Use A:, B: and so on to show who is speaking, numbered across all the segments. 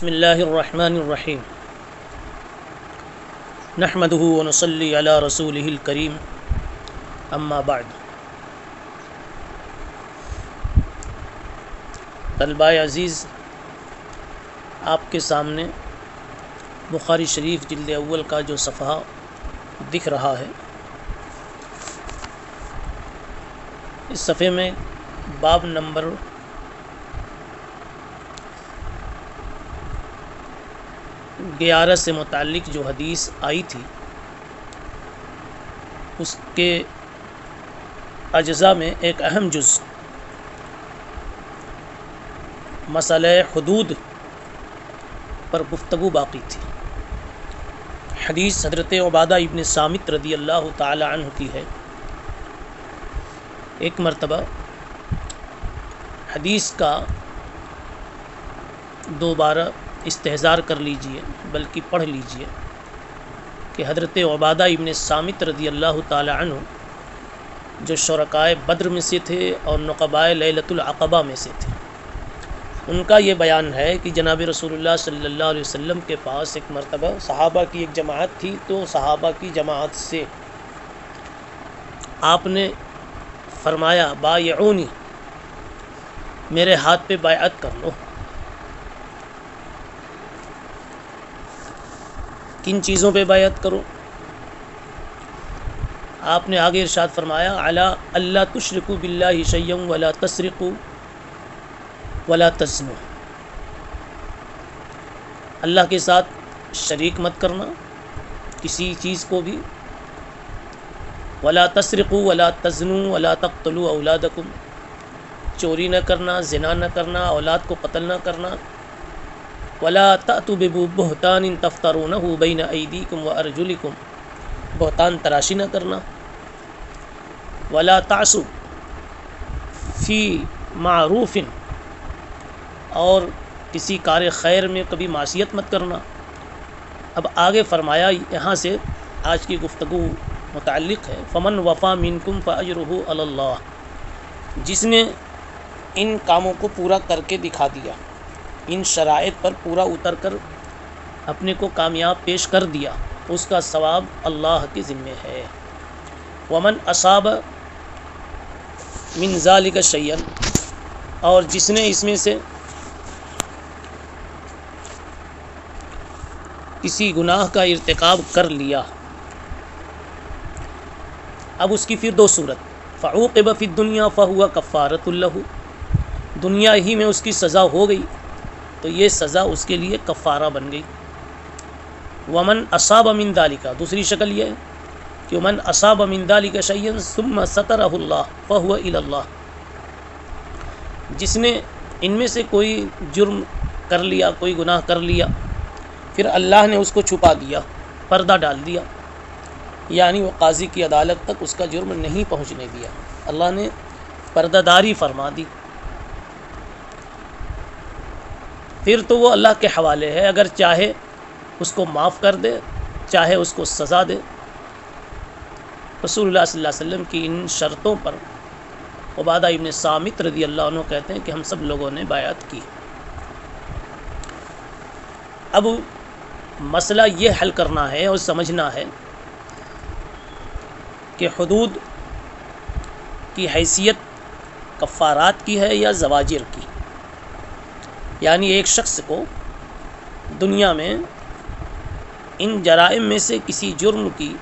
A: بسم اللہ الرحمن الرحیم نحمدہ ونصلی علی رسولہ الکریم اما بعد۔ طلبہ عزیز، آپ کے سامنے بخاری شریف جلد اول کا جو صفحہ دکھ رہا ہے، اس صفحے میں باب نمبر 11 سے متعلق جو حدیث آئی تھی، اس کے اجزاء میں ایک اہم جز مسئلہ حدود پر گفتگو باقی تھی۔ حدیث حضرت عبادہ ابن صامت رضی اللہ تعالی عنہ کی ہے۔ ایک مرتبہ حدیث کا دوبارہ استحضار کر لیجئے، بلکہ پڑھ لیجئے کہ حضرت عبادہ ابن صامت رضی اللہ تعالی عنہ جو شرکائے بدر میں سے تھے اور نقبائے لیلۃ العقبہ میں سے تھے، ان کا یہ بیان ہے کہ جناب رسول اللہ صلی اللہ علیہ وسلم کے پاس ایک مرتبہ صحابہ کی ایک جماعت تھی، تو صحابہ کی جماعت سے آپ نے فرمایا بایعونی، میرے ہاتھ پہ بیعت کر لو۔ کن چیزوں پہ بیعت کرو؟ آپ نے آگے ارشاد فرمایا علی اللہ تشرکوا باللہ شیئا ولا تسرقوا ولا تزنوا، اللہ کے ساتھ شریک مت کرنا کسی چیز کو بھی، ولا تسرقوا ولا تزنوا ولا تقتلوا اولادکم، چوری نہ کرنا، زنا نہ کرنا، اولاد کو قتل نہ کرنا، ولا تأتوا ببہتان تفترونہ بین ایدیکم وارجلکم، بہتان تراشی نہ کرنا، ولا تعصوا فی معروف، اور کسی کار خیر میں کبھی معصیت مت کرنا۔ اب آگے فرمایا، یہاں سے آج کی گفتگو متعلق ہے، فمن وفا منکم فاجرہ علی اللہ، جس نے ان کاموں کو پورا کر کے دکھا دیا، ان شرائط پر پورا اتر کر اپنے کو کامیاب پیش کر دیا، اس کا ثواب اللہ کے ذمے ہے۔ ومن اصاب من ذلک شیئا، اور جس نے اس میں سے کسی گناہ کا ارتکاب کر لیا، اب اس کی پھر دو صورت، فعوقب فی الدنیا فہو کفارۃ لہ، دنیا ہی میں اس کی سزا ہو گئی تو یہ سزا اس کے لیے کفارہ بن گئی۔ ومن اصاب من ذلک، دوسری شکل یہ ہے کہ ومن اصاب من ذلک شیئا ثم سترہ اللہ فہو الی اللہ، جس نے ان میں سے کوئی جرم کر لیا، کوئی گناہ کر لیا، پھر اللہ نے اس کو چھپا دیا، پردہ ڈال دیا، یعنی وہ قاضی کی عدالت تک اس کا جرم نہیں پہنچنے دیا، اللہ نے پردہ داری فرما دی، پھر تو وہ اللہ کے حوالے ہے، اگر چاہے اس کو معاف کر دے، چاہے اس کو سزا دے۔ رسول اللہ صلی اللہ علیہ وسلم کی ان شرطوں پر عبادہ ابن صامت رضی اللہ عنہ کہتے ہیں کہ ہم سب لوگوں نے بیعت کی۔ اب مسئلہ یہ حل کرنا ہے اور سمجھنا ہے کہ حدود کی حیثیت کفارات کی ہے یا زواجر کی، یعنی ایک شخص کو دنیا میں ان جرائم میں سے کسی جرم کی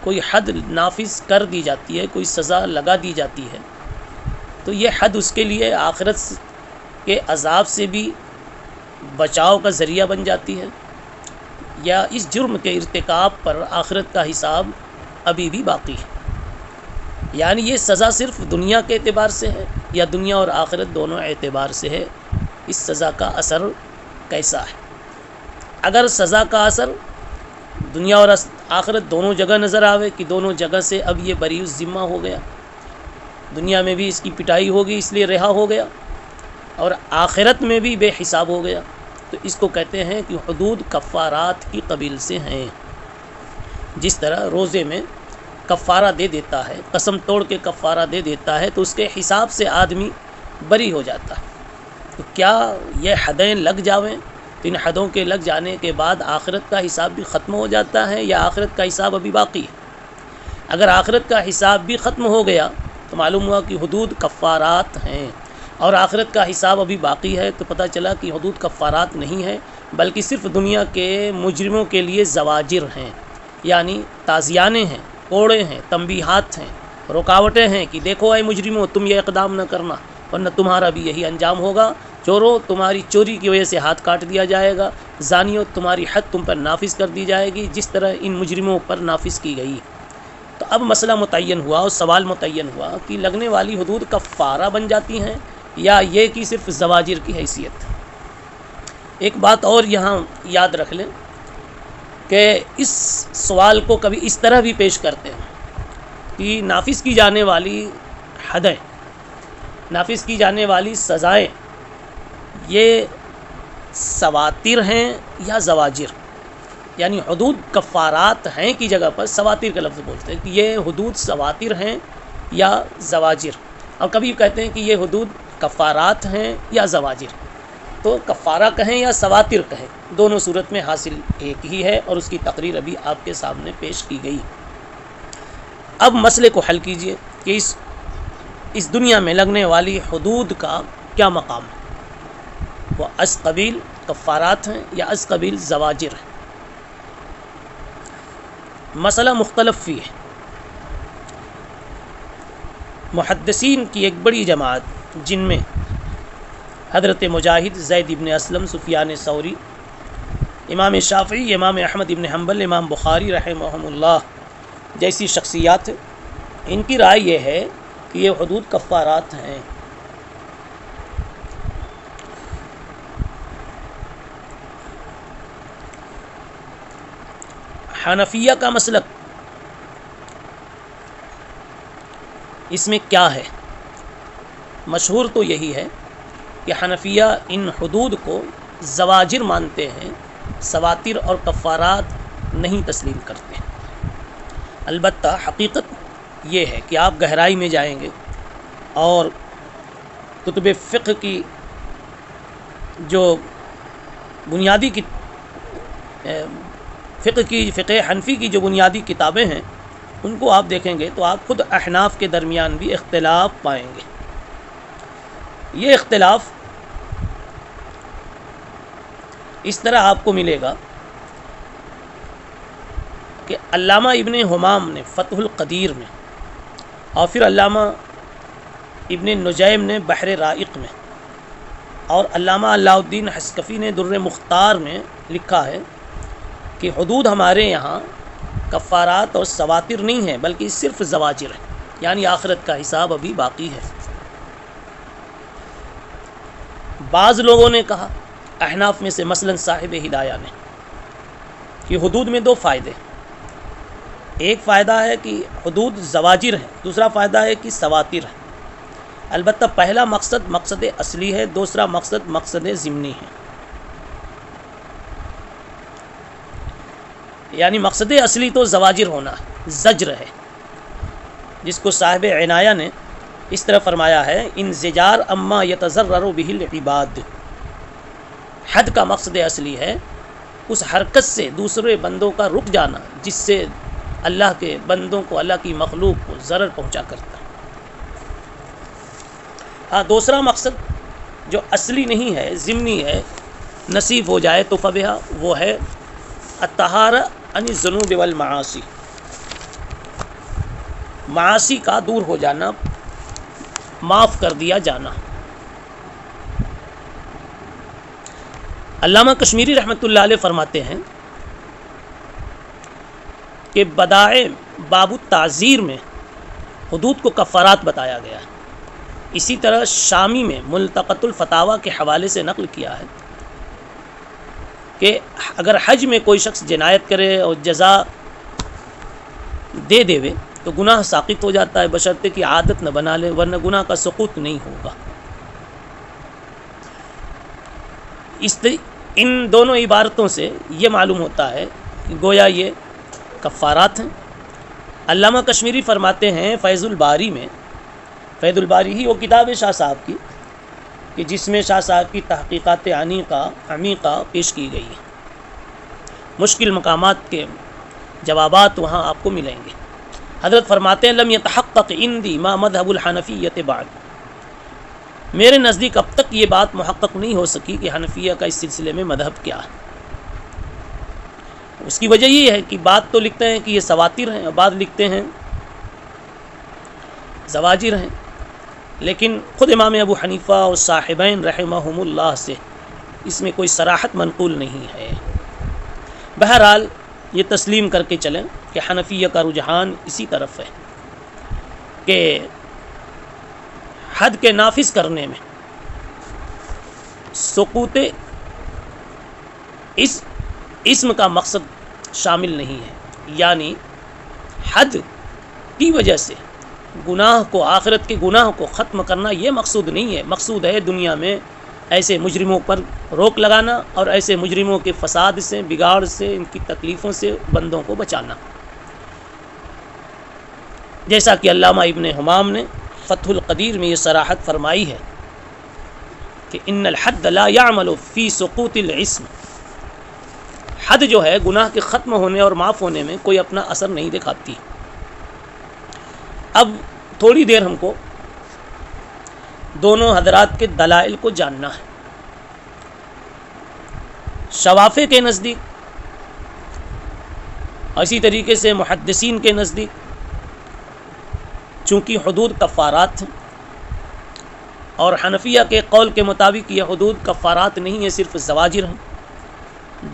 A: کوئی حد نافذ کر دی جاتی ہے، کوئی سزا لگا دی جاتی ہے، تو یہ حد اس کے لیے آخرت کے عذاب سے بھی بچاؤ کا ذریعہ بن جاتی ہے، یا اس جرم کے ارتکاب پر آخرت کا حساب ابھی بھی باقی ہے، یعنی یہ سزا صرف دنیا کے اعتبار سے ہے یا دنیا اور آخرت دونوں اعتبار سے ہے، اس سزا کا اثر کیسا ہے۔ اگر سزا کا اثر دنیا اور آخرت دونوں جگہ نظر آوے کہ دونوں جگہ سے اب یہ بری الذمہ ہو گیا، دنیا میں بھی اس کی پٹائی ہوگی اس لیے رہا ہو گیا، اور آخرت میں بھی بے حساب ہو گیا، تو اس کو کہتے ہیں کہ حدود کفارات کی قبیل سے ہیں۔ جس طرح روزے میں کفارہ دے دیتا ہے، قسم توڑ کے کفارہ دے دیتا ہے، تو اس کے حساب سے آدمی بری ہو جاتا ہے، تو کیا یہ حدیں لگ جاویں تو ان حدوں کے لگ جانے کے بعد آخرت کا حساب بھی ختم ہو جاتا ہے یا آخرت کا حساب ابھی باقی ہے؟ اگر آخرت کا حساب بھی ختم ہو گیا تو معلوم ہوا کہ حدود کفارات ہیں، اور آخرت کا حساب ابھی باقی ہے تو پتہ چلا کہ حدود کفارات نہیں ہے بلکہ صرف دنیا کے مجرموں کے لیے زواجر ہیں، یعنی تعزیانے ہیں، کوڑے ہیں، تنبیہات ہیں، رکاوٹیں ہیں کہ دیکھو اے مجرموں تم یہ اقدام نہ کرنا ورنہ تمہارا بھی یہی انجام ہوگا، چورو تمہاری چوری کی وجہ سے ہاتھ کاٹ دیا جائے گا، زانیوں تمہاری حد تم پر نافذ کر دی جائے گی جس طرح ان مجرموں پر نافذ کی گئی۔ تو اب مسئلہ متعین ہوا اور سوال متعین ہوا کہ لگنے والی حدود کفارہ بن جاتی ہیں یا یہ کہ صرف زواجر کی حیثیت۔ ایک بات اور یہاں یاد رکھ لیں کہ اس سوال کو کبھی اس طرح بھی پیش کرتے ہیں کہ نافذ کی جانے والی حدیں، نافذ کی جانے والی سزائیں یہ سواتر ہیں یا زواجر، یعنی حدود کفارات ہیں کی جگہ پر سواتر کا لفظ بولتے ہیں کہ یہ حدود سواتر ہیں یا زواجر، اور کبھی کہتے ہیں کہ یہ حدود کفارات ہیں یا زواجر۔ تو کفارہ کہیں یا سواتر کہیں، دونوں صورت میں حاصل ایک ہی ہے اور اس کی تقریر ابھی آپ کے سامنے پیش کی گئی۔ اب مسئلے کو حل کیجئے کہ اس دنیا میں لگنے والی حدود کا کیا مقام ہے، وہ از قبیل کفارات ہیں یا از قبیل زواجر ہیں؟ مسئلہ مختلف فی ہے۔ محدثین کی ایک بڑی جماعت جن میں حضرت مجاہد، زید ابن اسلم، سفیان ثوری، امام شافعی، امام احمد ابن حنبل، امام بخاری رحمہم اللہ جیسی شخصیات، ان کی رائے یہ ہے کہ یہ حدود کفارات ہیں۔ حنفیہ کا مسلک اس میں کیا ہے؟ مشہور تو یہی ہے کہ حنفیہ ان حدود کو زواجر مانتے ہیں، سواتر اور کفارات نہیں تسلیم کرتے۔ البتہ حقیقت یہ ہے کہ آپ گہرائی میں جائیں گے اور کتب فقہ کی جو بنیادی فقہ حنفی کی جو بنیادی کتابیں ہیں ان کو آپ دیکھیں گے تو آپ خود احناف کے درمیان بھی اختلاف پائیں گے۔ یہ اختلاف اس طرح آپ کو ملے گا کہ علامہ ابن حمام نے فتح القدیر میں، اور پھر علامہ ابن نجیم نے بحر رائق میں، اور علامہ علاء الدین حسکفی نے در مختار میں لکھا ہے کہ حدود ہمارے یہاں کفارات اور سواتر نہیں ہیں بلکہ صرف زواجر ہیں، یعنی آخرت کا حساب ابھی باقی ہے۔ بعض لوگوں نے کہا احناف میں سے مثلا صاحب ہدایہ نے کہ حدود میں دو فائدے، ایک فائدہ ہے کہ حدود زواجر ہیں، دوسرا فائدہ ہے کہ سواتر ہیں۔ البتہ پہلا مقصد مقصد اصلی ہے، دوسرا مقصد مقصد ضمنی ہے۔ یعنی مقصد اصلی تو زواجر ہونا ہے، زجر ہے، جس کو صاحب عنایہ نے اس طرح فرمایا ہے، انزجار اما یتضرر به العباد۔ حد کا مقصد اصلی ہے اس حرکت سے دوسرے بندوں کا رک جانا جس سے اللہ کے بندوں کو، اللہ کی مخلوق کو ضرر پہنچا کرتا ہے۔ ہاں دوسرا مقصد جو اصلی نہیں ہے، ضمنی ہے، نصیب ہو جائے تو فبہا، وہ ہے الطہارہ عن الذنوب والمعاصی، معاصی کا دور ہو جانا، معاف کر دیا جانا۔ علامہ کشمیری رحمۃ اللہ علیہ فرماتے ہیں کہ بدائع باب التعزیر میں حدود کو کفارات بتایا گیا ہے۔ اسی طرح شامی میں ملتقط الفتاوی کے حوالے سے نقل کیا ہے کہ اگر حج میں کوئی شخص جنایت کرے اور جزا دے دے تو گناہ ساقط ہو جاتا ہے بشرطے کہ عادت نہ بنا لے، ورنہ گناہ کا سقوط نہیں ہوگا۔ ان دونوں عبارتوں سے یہ معلوم ہوتا ہے کہ گویا یہ کفارات ہیں۔ علامہ کشمیری فرماتے ہیں فیض الباری میں، فیض الباری ہی وہ کتاب ہے شاہ صاحب کی، کہ جس میں شاہ صاحب کی تحقیقات عمیقہ پیش کی گئی ہے. مشکل مقامات کے جوابات وہاں آپ کو ملیں گے. حضرت فرماتے ہیں لم يتحقق عندي ما مذهب الحنفیۃ بعد. میرے نزدیک اب تک یہ بات محقق نہیں ہو سکی کہ حنفیہ کا اس سلسلے میں مذہب کیا ہے. اس کی وجہ یہ ہے کہ بات تو لکھتے ہیں کہ یہ سواتر ہیں، بعد لکھتے ہیں زواجر ہیں، لیکن خود امام ابو حنیفہ اور صاحبین رحمہم اللہ سے اس میں کوئی صراحت منقول نہیں ہے. بہرحال یہ تسلیم کر کے چلیں کہ حنفیہ کا رجحان اسی طرف ہے کہ حد کے نافذ کرنے میں سقوط اس اسم کا مقصد شامل نہیں ہے. یعنی حد کی وجہ سے گناہ کو، آخرت کے گناہ کو ختم کرنا یہ مقصود نہیں ہے. مقصود ہے دنیا میں ایسے مجرموں پر روک لگانا اور ایسے مجرموں کے فساد سے، بگاڑ سے، ان کی تکلیفوں سے بندوں کو بچانا. جیسا کہ علامہ ابن حمام نے فتح القدیر میں یہ صراحت فرمائی ہے کہ ان الحد لا يعمل فی سقوط الاسم. حد جو ہے گناہ کے ختم ہونے اور معاف ہونے میں کوئی اپنا اثر نہیں دکھاتی. اب تھوڑی دیر ہم کو دونوں حضرات کے دلائل کو جاننا ہے. شوافع کے نزدیک، اسی طریقے سے محدثین کے نزدیک، چونکہ حدود کفارات ہیں، اور حنفیہ کے قول کے مطابق یہ حدود کفارات نہیں ہیں، صرف زواجر ہیں.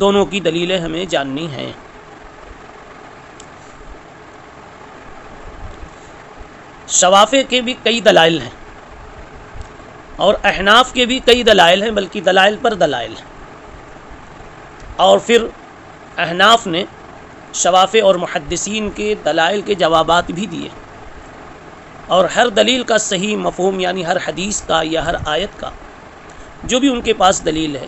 A: دونوں کی دلیلیں ہمیں جاننی ہیں. شوافع کے بھی کئی دلائل ہیں اور احناف کے بھی کئی دلائل ہیں، بلکہ دلائل پر دلائل ہیں. اور پھر احناف نے شوافع اور محدثین کے دلائل کے جوابات بھی دیے، اور ہر دلیل کا صحیح مفہوم، یعنی ہر حدیث کا یا ہر آیت کا جو بھی ان کے پاس دلیل ہے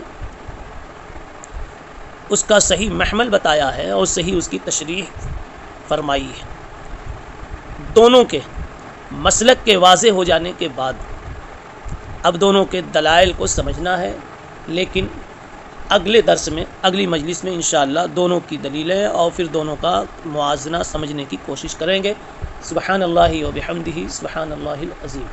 A: اس کا صحیح محمل بتایا ہے اور صحیح اس کی تشریح فرمائی ہے. دونوں کے مسلک کے واضح ہو جانے کے بعد اب دونوں کے دلائل کو سمجھنا ہے، لیکن اگلے درس میں، اگلی مجلس میں انشاءاللہ دونوں کی دلیلیں اور پھر دونوں کا موازنہ سمجھنے کی کوشش کریں گے. سبحان اللہ و بحمدہ، سبحان اللہ العظیم.